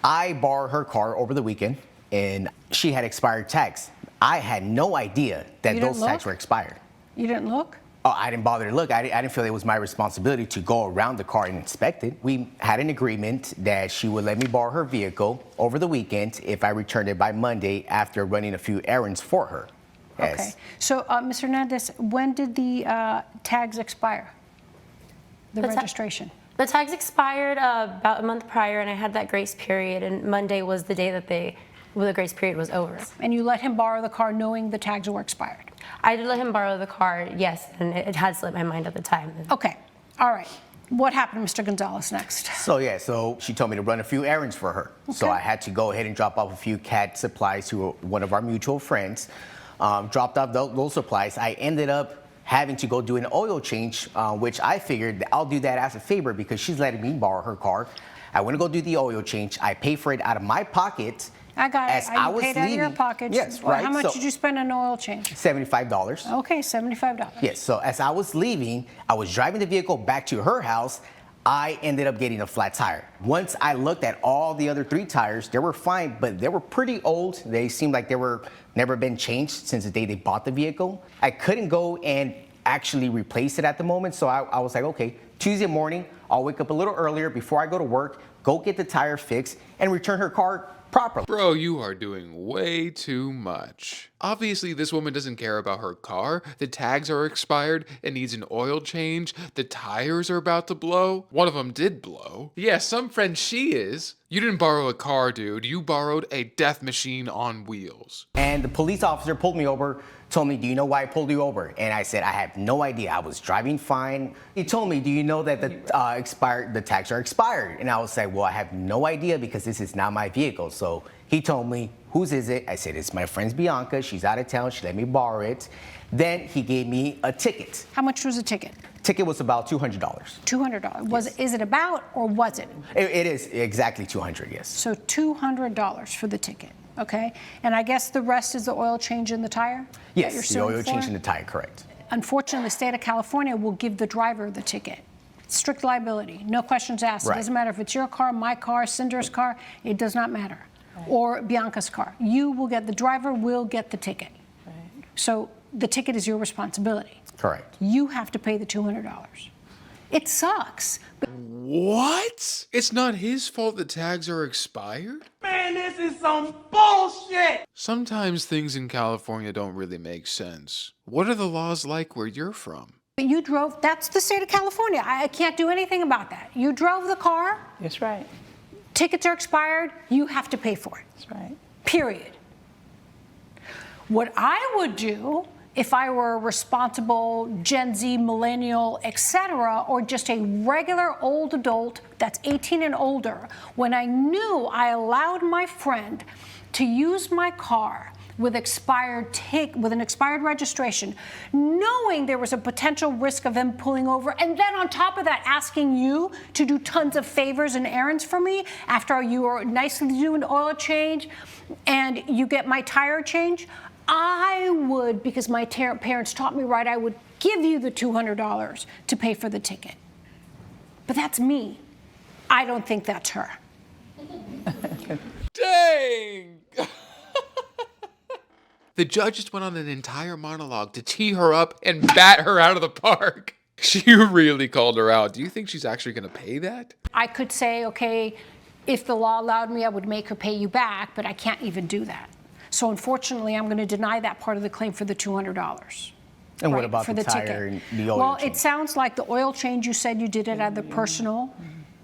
I borrowed her car over the weekend, and she had expired tags. I had no idea that You those didn't tags look? were expired. You didn't look? Oh, I didn't bother to look. I didn't feel it was my responsibility to go around the car and inspect it. We had an agreement that she would let me borrow her vehicle over the weekend if I returned it by Monday after running a few errands for her. Yes. Okay. So, Ms. Hernandez, when did the tags expire? The registration? The tags expired about a month prior, and I had that grace period, and Monday was the day that the grace period was over. And you let him borrow the car knowing the tags were expired? I did let him borrow the car, yes, and it had slipped my mind at the time. Okay. All right. What happened to Mr. Gonzalez next? So she told me to run a few errands for her. Okay. So I had to go ahead and drop off a few cat supplies to one of our mutual friends. Dropped off those supplies. I ended up having to go do an oil change, which I figured I'll do that as a favor because she's letting me borrow her car. I went to go do the oil change. I pay for it out of my pocket. I got it. As I You was paid out of your leaving- pocket. Yes, Well, right. How much So- did you spend on oil change? $75. Okay, $75. Yes, so as I was leaving, I was driving the vehicle back to her house. I ended up getting a flat tire. Once I looked at all the other 3 tires, they were fine, but they were pretty old. They seemed like they were never been changed since the day they bought the vehicle. I couldn't go and actually replace it at the moment, so I was like, okay, Tuesday morning, I'll wake up a little earlier before I go to work, go get the tire fixed, and return her car properly. Bro, you are doing way too much. Obviously, this woman doesn't care about her car. The tags are expired. It needs an oil change. The tires are about to blow. One of them did blow. Yeah, some friend she is. You didn't borrow a car, dude. You borrowed a death machine on wheels. And the police officer pulled me over, told me, do you know why I pulled you over? And I said, I have no idea. I was driving fine. He told me, do you know that the tags are expired? And I was like, well, I have no idea because this is not my vehicle. So he told me, whose is it? I said, it's my friend's Bianca. She's out of town. She let me borrow it. Then he gave me a ticket. How much was the ticket? Ticket was about $200. $200. Is it about or was it? It is exactly $200, yes. So $200 for the ticket, okay? And I guess the rest is the oil change in the tire? that Yes, you're the suing oil for? change in the tire, correct. Unfortunately, the state of California will give the driver the ticket. Strict liability, no questions asked. Right. It doesn't matter if it's your car, my car, Cinder's car, it does not matter. Or Bianca's car. The driver will get the ticket. So the ticket is your responsibility. Correct. You have to pay the $200. It sucks. But What? It's not his fault the tags are expired? Man, this is some bullshit! Sometimes things in California don't really make sense. What are the laws like where you're from? you drove, that's the state of California. I can't do anything about that. You drove the car, That's right. tickets are expired, you have to pay for it. That's right. Period. What I would do if I were a responsible Gen Z, millennial, etc., or just a regular old adult that's 18 and older, when I knew I allowed my friend to use my car with an expired registration, knowing there was a potential risk of them pulling over, and then on top of that, asking you to do tons of favors and errands for me after you are nicely doing oil change and you get my tire change, I would, because my parents taught me right, I would give you the $200 to pay for the ticket. But that's me. I don't think that's her. Dang! The judge just went on an entire monologue to tee her up and bat her out of the park. She really called her out. Do you think she's actually going to pay that? I could say, okay, if the law allowed me, I would make her pay you back, but I can't even do that. So unfortunately, I'm going to deny that part of the claim for the $200. And what about for the tire ticket. and the oil Well, change? it sounds like the oil change, you said you did it out of the personal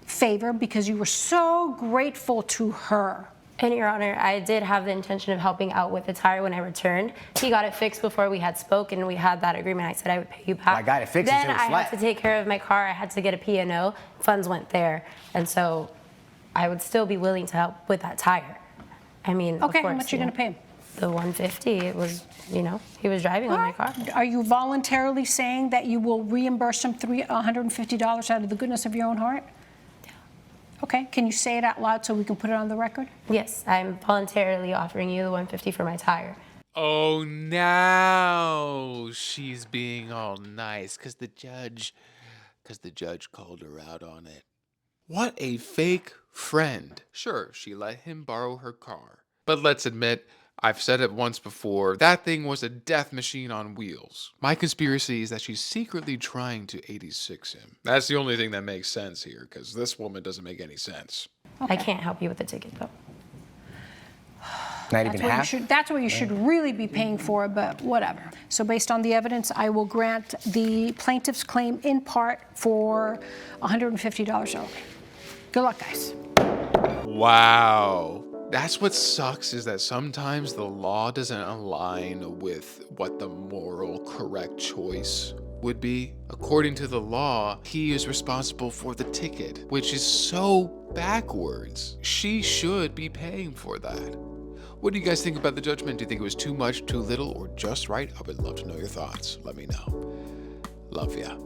favor because you were so grateful to her. And Your Honor, I did have the intention of helping out with the tire when I returned. He got it fixed before we had spoken. We had that agreement. I said I would pay you back. I got it fixed Then until it was I had flat. to take care of my car. I had to get a P&O. Funds went there. And so I would still be willing to help with that tire. I mean, of Okay, course, how much are you going to pay him? The $150, it was, he was driving on my car. Are you voluntarily saying that you will reimburse him $150 out of the goodness of your own heart? Yeah. Okay, can you say it out loud so we can put it on the record? Yes, I'm voluntarily offering you the $150 for my tire. Oh, now she's being all nice because the judge called her out on it. What a fake Friend. Sure, she let him borrow her car. But let's admit, I've said it once before, that thing was a death machine on wheels. My conspiracy is that she's secretly trying to 86 him. That's the only thing that makes sense here, because this woman doesn't make any sense. I can't help you with the ticket, though. Not even half? That's what you should really be paying for, but whatever. So based on the evidence, I will grant the plaintiff's claim in part for $150 only. Good luck, guys. Wow. That's what sucks, is that sometimes the law doesn't align with what the moral correct choice would be. According to the law, he is responsible for the ticket, which is so backwards. She should be paying for that. What do you guys think about the judgment? Do you think it was too much, too little, or just right? I would love to know your thoughts. Let me know. Love ya.